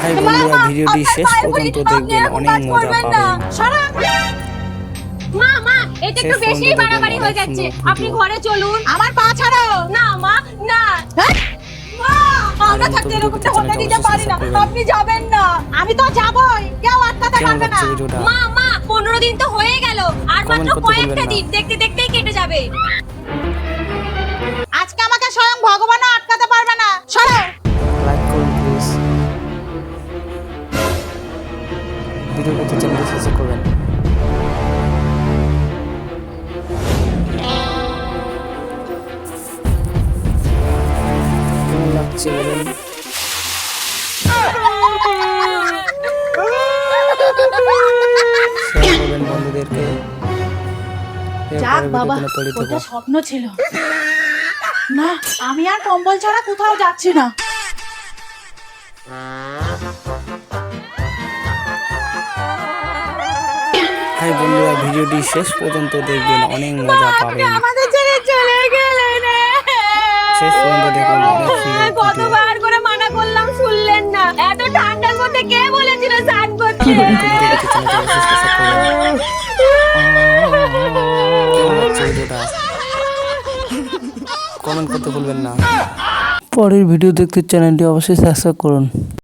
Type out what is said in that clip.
High বন্ধুরা, ভিডিওটি শেষ পর্যন্ত দেখবেন, অনেক মজা পাবেন। মা মা এটা একটু বেশি বাড়াবাড়ি হয়ে যাচ্ছে, আপনি ঘরে চলুন। আমার পা ছাড়াও না মা, না মা, আমরা থাকতে এরকমটা হতে দিতে পারি না, আপনি যাবেন না। আমি তো যাবই, কেউ আটকাতে পারবে না। মা মা 15 দিন তো হয়ে গেল, আর মাত্র কয়েকটা দিন, দেখতে দেখতেই কেটে যাবে। আজকে আমাকে স্বয়ং ভগবানও আটকাতে পারবে না। সরো। লাইক করুন প্লিজ, ভিডিও করতে চ্যানেলটি সাবস্ক্রাইব করবেন। কেমন লাগছে বলেন? শেয়ার করবেন বন্ধুদেরকে। যাক বাবা, ওটা স্বপ্ন ছিল না। আমি আর কম্বল ছাড়া কোথাও যাচ্ছি না। হাই বন্ধুরা, ভিডিওটি শেষ পর্যন্ত দেখবেন, অনেক মজা পাবেন। আমাদের ছেড়ে চলে গেলেন। শেষ পর্যন্ত দেখবেন, অনেক সুন্দর ভিডিও। কতবার করে মানা করলাম, শুনলেন না। এত ঠান্ডার মধ্যে কে বলেছিল স্নান করতে? কমেন্ট করতে ভুলবেন না। পরের ভিডিও দেখতে চ্যানেলটি অবশ্যই সাবস্ক্রাইব করুন।